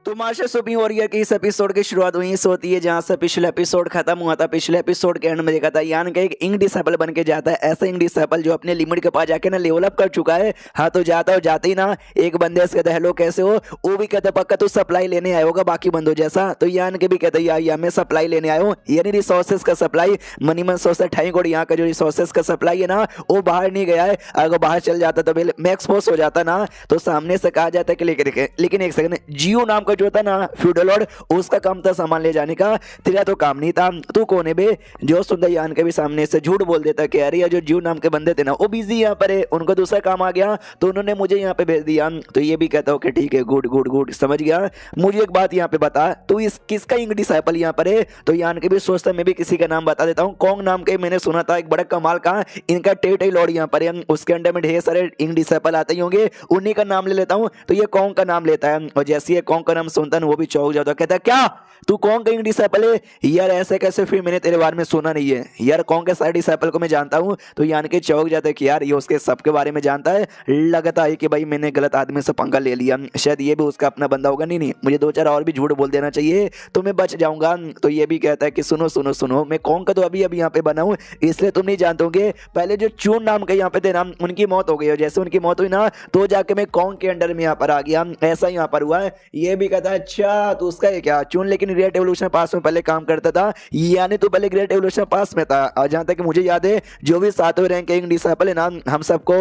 तो master supreme warrior के इस एपिसोड की शुरुआत वहीं से होती है जहां से पिछले एपिसोड खत्म हुआ था। पिछले एपिसोड के एंड में देखा था यान का एक इंक डिसेबल बन के जाता है। ऐसा इंक डिसेबल जो अपने लिमिट के पास जाके ना लेवल अप कर चुका है। हाँ तो जाता हो जाते ही ना एक बंदे से कहता है हेलो कैसे हो। वो भी कहता पक्का तू सप्लाई लेने आया होगा बाकी बंदों जैसा। तो यान के भी कहता है यार मैं सप्लाई लेने आया हूँ, यानी रिसोर्सेज का सप्लाई। मनी मन सोचता है ठाई कोड यहाँ का जो रिसोर्सेज का सप्लाई है ना वो बाहर नहीं गया है। अगर बाहर चल जाता तो मैं एक्सपोज हो जाता ना तो सामने से कहा जाता है कि लेकिन एक सेकंड, जियो नाम का जो होता ना फ्यूडल उसका काम था सामान ले जाने का, तेरा तो काम नहीं था। तू कौन है बे जो सुंदर यान के भी सामने से झूठ बोल देता कि अरे ये जो जियो नाम के बंदे थे ना वो बिजी यहाँ पर है, उनको दूसरा काम आ गया तो उन्होंने मुझे यहाँ पे भेज दिया। तो ये भी कहता हूँ कि ठीक है गुड गुड गुड समझ गया। मुझे एक बात यहाँ पे बता तू इस किसका इंक डिसाइपल यहाँ पर है। तो यान के भी सोचता मैं भी किसी का नाम बता देता हूँ। कॉन्ग नाम के मैंने सुना था एक बड़ा कमाल का इनका टेटई लॉर्ड यहाँ पर है, उसके अंडर में ढेर सारे इंक डिसाइपल आते ही होंगे, उन्हीं का नाम ले लेता हूँ। तो ये कॉन्ग का नाम लेता है और जैसे ये कॉन्ग का नाम सुनता है वो भी चौंक जाता है, कहता है क्या तू कौन का इंक डिसाइपल है यार, ऐसे कैसे, फिर मैंने तेरे बारे में सुना नहीं है यार, कौन के सारे डिसाइपल को मैं जानता हूँ। तो यान के चौंक जाता है कि यार ये उसके सबके बारे में जानता है, लगता है कि भाई मैंने गलत आदमी से पंगा ले लिया, शायद ये भी उसका अपना बंदा होगा। नहीं मुझे दो चार और भी झूठ बोल देना चाहिए तो मैं बच जाऊंगा। तो ये भी कहता है कि सुनो सुनो सुनो मैं कौन का तो अभी अभी यहाँ पे बना हूँ इसलिए तुम नहीं जानते होंगे। पहले जो चून नाम के यहाँ पे थे ना उनकी मौत हो गई और जैसे उनकी मौत हुई ना तो जाके मैं कौन के अंडर में यहाँ पर आ गया, ऐसा यहाँ पर हुआ है। ये भी कहता है अच्छा तो उसका है क्या चून, लेकिन ग्रेट एवोल्यूशन पास में पहले काम करता था, यानी तो पहले ग्रेट एवोल्यूशन पास में था। और जहां तक मुझे याद है जो भी सातवें रैंक के डिसाइपल है ना हम सबको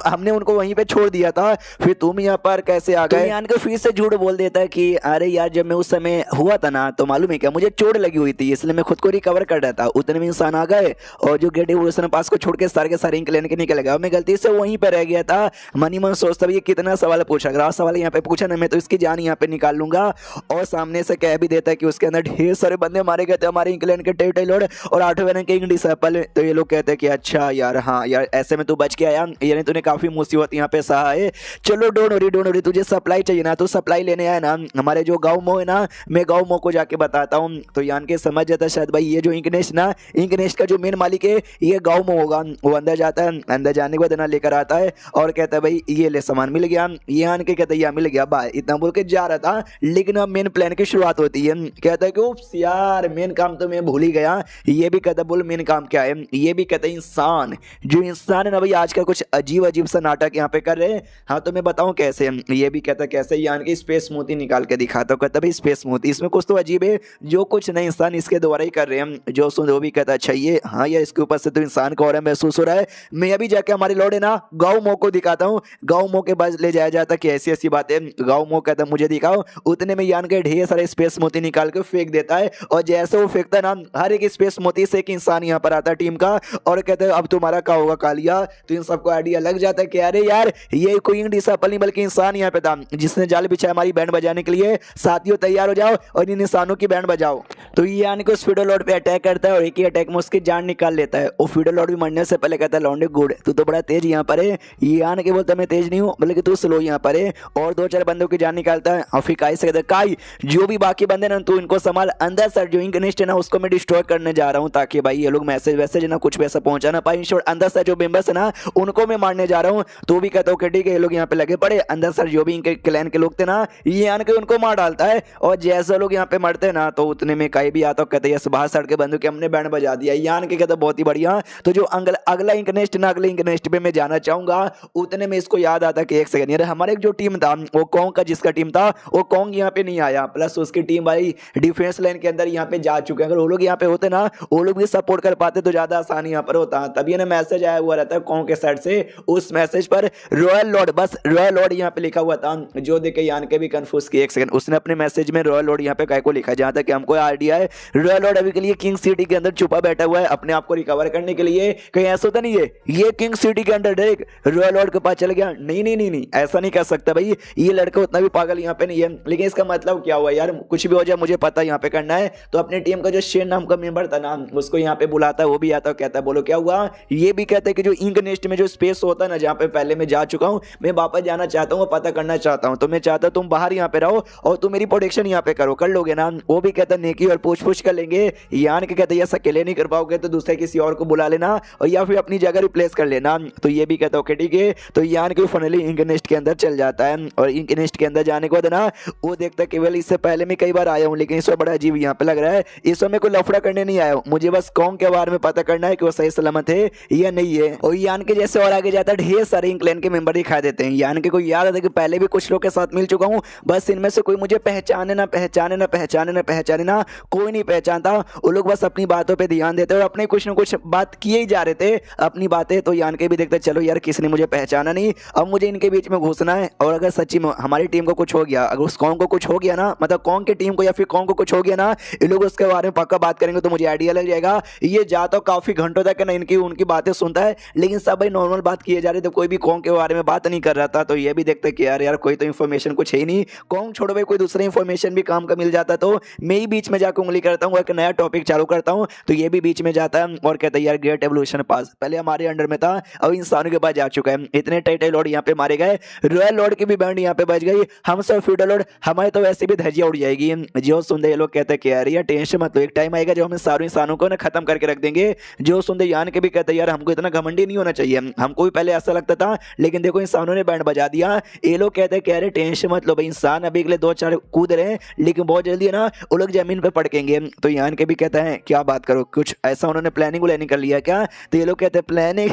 हमने उनको वहीं पे छोड़ दिया था, फिर तुम यहाँ पर कैसे आ गए। यान को फिर से झूठ बोल देता है कि अरे यार जब मैं उस समय हुआ था ना तो मालूम है क्या मुझे चोट लगी हुई थी इसलिए मैं खुद को रिकवर कर रहा था, उतने में इंसान आ गए और जो ग्रेट एवोल्यूशन पास को छोड़ के सारे के सारे इंक लेने के निकल गया, मैं गलती से वहीं पे रह गया था। मनी मन सोचता ये कितना सवाल पूछा, अगर सवाल यहाँ पे पूछा ना मैं तो इसकी जान यहाँ पे निकाल लूंगा। और सामने से कह भी देता है कि उसके अंदर ढेर सारे बंदे मारे गए थे हमारे इंग्लैंड के टेटई लॉर्ड और 8वें रैंक के इंक डिसाइपल। तो ये लोग कहते हैं कि अच्छा यार हाँ यार ऐसे में तू बच के आया, यानी तूने काफी मुसीबत यहाँ पे सहा है। चलो डोंट वरी तुझे सप्लाई चाहिए ना तो सप्लाई लेने आया ना हमारे जो गाँव मो है ना, मैं गाँव मो को जाके बताता हूँ। तो यान के समझ जाता है शायद भाई ये जो इंकनेस्ट ना इंकनेस्ट का जो मेन मालिक है ये गाँव मो होगा। वो अंदर जाता है, अंदर जाने के बाद ना लेकर आता है और कहता है भाई ये ले सामान मिल गया, ये आन के कहता है यह मिल गया भाई, इतना बोल के जा रहा था। लेकिन अब मेन प्लान की शुरुआत होती है, कहता है कि उप्स यार मेन काम तो मैं भूल ही गया। ये भी कहता बोल मेन काम क्या है, ये भी कहता है इंसान, जो इंसान है ना भाई आजकल कुछ अजीब अजीब सा नाटक यहाँ पे कर रहे हैं। हाँ तो मैं बताऊं कैसे। ये भी कहता कैसे, यानी कि स्पेस मोती निकाल के दिखाता हूँ। कहता भाई स्पेस मोती इसमें कुछ तो अजीब है, जो कुछ नए इंसान इसके द्वारा ही कर रहे हैं। जो सुन वो भी कहता अच्छा ये हाँ यार इसके ऊपर से तो इंसान को और महसूस हो रहा है। मैं अभी जाके हमारे लौट है ना गाँव मो को दिखाता हूँ, गाँव मो के पास ले जाया जाता कि ऐसी ऐसी बातें। गाँव मो कहता मुझे दिखाओ, उतने में यान के ढेर सारे स्पेस मोती निकाल के फेंक देता है और जैसे वो फेंकता है ना हर एक स्पेस मोती से एक इंसान यहाँ पर आता है टीम का और कहते हैं अब तुम्हारा क्या होगा कालिया। तो इन सबको आइडिया लग जाता है कि अरे यार ये कोई डिसाइपल नहीं बल्कि इंसान यहाँ पे था जिसने जाल बिछाया हमारी बैंड बजाने के लिए। साथियों तैयार हो जाओ और इन इंसानों की बैंड बजाओ। तो ये यानी कि उस फ्यूडल लॉर्ड पे अटैक करता है और एक ही अटैक में उसकी जान निकाल लेता है। वो फ्यूडल लॉर्ड भी मरने से पहले कहता है लॉन्डे गुड तू तो बड़ा तेज यहाँ पर है। ये यानी कि बोलता मैं तेज नहीं हूँ बल्कि तू स्लो यहाँ पर है और दो चार बंदों की जान निकालता है। और फिर काई से कहता है काई जो भी बाकी बंदे ना तू इनको संभाल, अंदर सर जो इंकनेस्ट है ना उसको मैं डिस्ट्रॉय करने जा रहा हूँ ताकि भाई ये लोग मैसेज वैसेज ना कुछ वैसा पहुंचा ना पाए। अंदर सर जो मेंबर्स है ना उनको मैं मारने जा रहा हूँ। तो भी कहता हूँ कि ठीक है ये लोग यहाँ पे लगे पड़े, अंदर सर जो भी इनके क्लैन के लोग थे ना ये आन के उनको मार डालता है और जैसे लोग यहाँ पे मरते हैं ना तो उतने में कहीं भी आता कहते हैं बाहर सड़ के बंदूक हमने बैंड बजा दिया। यान के कहता बहुत ही बढ़िया। तो जो अगला इंकनेस्ट ना अगले इंकनेस्ट पे मैं जाना चाहूंगा उतने में इसको याद आता कि एक सेकंड यार हमारे जो टीम था वो कॉन्ग का जिसका टीम था वो कॉन्ग यहाँ पे नहीं आया, प्लस उसकी टीम भाई डिफेंस लाइन के अंदर यहाँ पे जा चुके हैं। अगर वो लोग यहाँ पे होते ना वो लोग भी सपोर्ट कर पाते तो ज्यादा आसानी यहाँ पर होता। तभी ना मैसेज आया हुआ रहता है कॉन्ग के साइड से, उस मैसेज पर रॉयल लॉर्ड बस रॉयल लॉर्ड यहाँ पे लिखा हुआ था। जो देखे यान के भी कंफ्यूज किए, एक सेकंड उसने अपने मैसेज में रॉयल लॉर्ड यहाँ पे काय को लिखा, जहां तक हमको आइडिया है रॉयल लॉर्ड अभी के लिए किंग सिटी के अंदर छुपा बैठा हुआ है अपने आप को रिकवर करने के लिए। कहीं ऐसा होता नहीं है ये किंग सिटी के अंदर डायरेक्ट रॉयल लॉर्ड के पास चल गया, नहीं ऐसा नहीं कर सकता भाई, ये लड़का उतना भी पागल यहाँ पे नहीं है। लेकिन इसका मतलब क्या हुआ यार, कुछ भी हो जाए मुझे पता यहाँ पे करना है। तो अपनी टीम का जो शेन नाम का मेंबर था ना उसको यहाँ पे बुलाता है, वो भी आता है, कहता है बोलो क्या हुआ। ये भी कहता है कि जो इंक नेस्ट में जो स्पेस होता है ना जहाँ पे पहले मैं जा चुका हूँ मैं वापस जाना चाहता हूँ, पता करना चाहता हूँ। तो मैं चाहता हूँ तुम बाहर यहाँ पे रहो और तुम मेरी प्रोटेक्शन यहाँ पे करो, कर लोगे ना। वो भी कहता है नेकी और पूछ कर लेंगे। यान के कहते हैं ऐसा अकेले नहीं कर पाओगे तो दूसरे किसी और को बुला लेना और या फिर अपनी जगह रिप्लेस कर लेना। तो ये भी कहता है ओके ठीक है। तो यान के फाइनली इंक नेस्ट के अंदर चल जाता है और इंक नेस्ट के अंदर जाने के बाद ना वो देखता केवल इससे पहले मैं कई बार आया हूँ, लेकिन इस बार बड़ा अजीब यहाँ पे लग रहा है। इस बार मैं कोई लफड़ा करने नहीं आया हूँ, मुझे बस कॉन्ग के बारे में पता करना है कि वो सही सलामत है या नहीं है। और यान के जैसे और आगे जाता है ढेर सारे क्लैन के मेंबर दिखाई देते हैं। यान के को याद आता है कि पहले भी कुछ लोग के साथ मिल चुका हूँ, बस इनमें से कोई मुझे पहचाने ना पहचाने ना पहचाने ना पहचाने ना, कोई नहीं पहचानता। वो लोग बस अपनी बातों पे ध्यान देते और अपने कुछ न कुछ बात किए ही जा रहे थे अपनी बातें। तो यान के भी देखते चलो यार किसी ने मुझे पहचाना नहीं, अब मुझे इनके बीच में घुसना है। और अगर सच्ची में हमारी टीम को कुछ हो गया, अगर उस कॉन्ग को कुछ हो गया ना, मतलब कॉन्ग की टीम को या फिर कॉन्ग को कुछ हो गया ना, ये लोग उसके बारे में पक्का बात करेंगे तो मुझे आइडिया लग जाएगा। ये जाता तो काफी घंटों तक ना इनकी उनकी बातें सुनता है, लेकिन सब भाई नॉर्मल बात किए जा रहे थे, कोई भी कॉन्ग के बारे में बात नहीं कर रहा था। तो ये भी देखते कि यार कोई तो इन्फॉर्मेशन कुछ है ही नहीं, कॉन्ग छोड़ो भाई कोई दूसरा इन्फॉर्मेशन भी काम का मिल जाता। तो मैं ही बीच में जाकर उंगली करता हूँ, एक नया टॉपिक चालू करता हूँ, तो ये भी बीच में जाता है और कहता है यार ग्रेट एवोल्यूशन पास पहले हमारे अंडर में था, अब इंसानों के पास जा चुका है। इतने टाइटल लॉर्ड यहाँ पे मारे गए, रॉयल लॉर्ड की भी बैंड यहाँ पे बच गई, हम सब फ्यूडल लॉर्ड हमारे तो वैसे भी धज्जियां उड़ जाएगी। जो सुनते ये लोग कहते हैं कि यार ये टेंशन मत लो, एक टाइम आएगा जो हम सारे इंसानों को ना खत्म करके रख देंगे। जो सुनते यान के भी कहते हैं यार हमको इतना घमंडी नहीं होना चाहिए, हमको भी पहले ऐसा लगता था, लेकिन देखो इंसानों ने बैंड बजा दिया। ये लोग कहते हैं कह रहे टेंशन मत लो भाई, इंसान अभी अगले 2-4 कूद रहे हैं, लेकिन बहुत जल्दी है ना वो लोग जमीन पे पड़केंगे। तो यान के भी कहता है क्या बात करो, कुछ ऐसा उन्होंने प्लानिंग कर लिया क्या? तो ये लोग कहते हैं प्लानिंग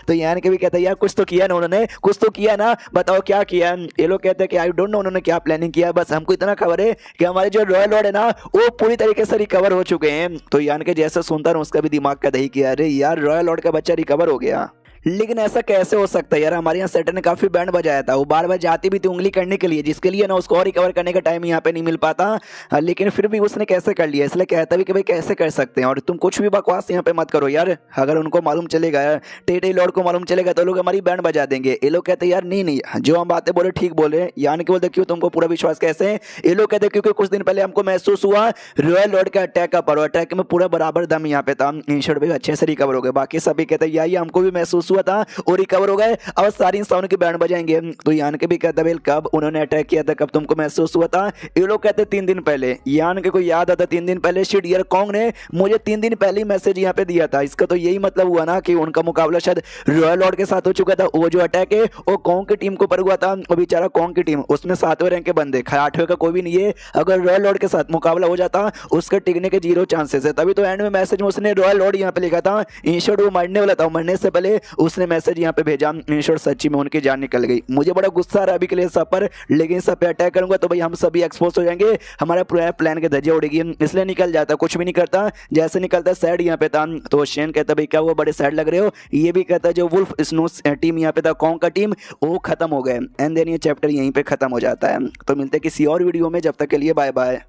तो यान के भी कहता है यार कुछ तो किया ना उन्होंने, कुछ तो किया ना, बताओ क्या किया? ये लोग कहते हैं कि आई डोंट नो उन्होंने क्या प्लानिंग किया, बस हमको इतना खबर है कि हमारे जो रॉयल लॉर्ड है ना वो पूरी तरीके से रिकवर हो चुके हैं। तो यान के जैसे सुनता हूं उसका भी दिमाग का दही किया, अरे यार रॉयल लॉर्ड का बच्चा रिकवर हो गया, लेकिन ऐसा कैसे हो सकता है यार? हमारे यहाँ सेटर ने काफी बैंड बजाया था, वो बार बार जाती भी थी उंगली करने के लिए, जिसके लिए ना उसको और रिकवर करने का टाइम यहाँ पे नहीं मिल पाता। लेकिन फिर भी उसने कैसे कर लिया, इसलिए कहता भी कि भाई कैसे कर सकते हैं। और तुम कुछ भी बकवास यहाँ पे मत करो यार, अगर उनको मालूम चलेगा, टेटे लॉर्ड को मालूम चलेगा तो लोग हमारी बैंड बजा देंगे। ये लोग कहते यार नहीं नहीं जो हम बातें बोले ठीक बोले। यान के बोलते क्यों तुमको पूरा विश्वास कैसे? ये लोग कहते क्योंकि कुछ दिन पहले हमको महसूस हुआ रॉयल लॉर्ड का अटैक का पड़ो, अटैक में पूरा बराबर दम यहाँ पे था, इंश्योर भी अच्छे से रिकवर हो गए। बाकी सभी कहते हैं यार हमको भी महसूस हुआ था और कवर हो गए, अब सारी इंसानों की बैंड बजाएंगे। तो यान के भी कहता है कब उन्होंने अटैक किया था, कब तुमको महसूस हुआ था? ये लोग कहते 3 दिन पहले। यान के को याद आता 3 दिन पहले शिट यार कॉन्ग ने मुझे 3 दिन पहले ही मैसेज यहाँ पे दिया था। इसका तो यही मतलब हुआ ना कि उनका मुकाबला शायद रॉयल लॉर्ड के साथ हो चुका था। वो जो अटैक है वो कॉन्ग की टीम को पर हुआ था, वो बेचारा कॉन्ग की टीम उसमें 7वें रैंक के बंदे, 8वें का कोई भी नहीं है। अगर रॉयल लॉर्ड के साथ मुकाबला हो जाता उसके टिकने के 0 चांसेस है। तभी तो एंड में मैसेज में उसने रॉयल लॉर्ड यहाँ पे लिखा था, इंश्योर वो मरने वाला था, मरने से पहले उसने मैसेज यहाँ पे भेजा, इंश्योर सच्ची में उनकी जान निकल गई। मुझे बड़ा गुस्सा आ रहा है अभी के लिए सब पर, लेकिन सब पे अटैक करूंगा तो भाई हम सभी एक्सपोज हो जाएंगे, हमारा पूरा प्लान के धज्जियां उड़ेगी, इसलिए निकल जाता, कुछ भी नहीं करता। जैसे निकलता सैड यहाँ पे था, तो शेन कहता भाई क्या वो बड़े सैड लग रहे हो? ये भी कहता जो वुल्फ स्नूस टीम यहाँ पे था, कॉन्ग का टीम, वो खत्म हो गए। एंड देन ये चैप्टर यहीं पे खत्म हो जाता है। तो मिलते हैं किसी और वीडियो में, जब तक के लिए बाय बाय।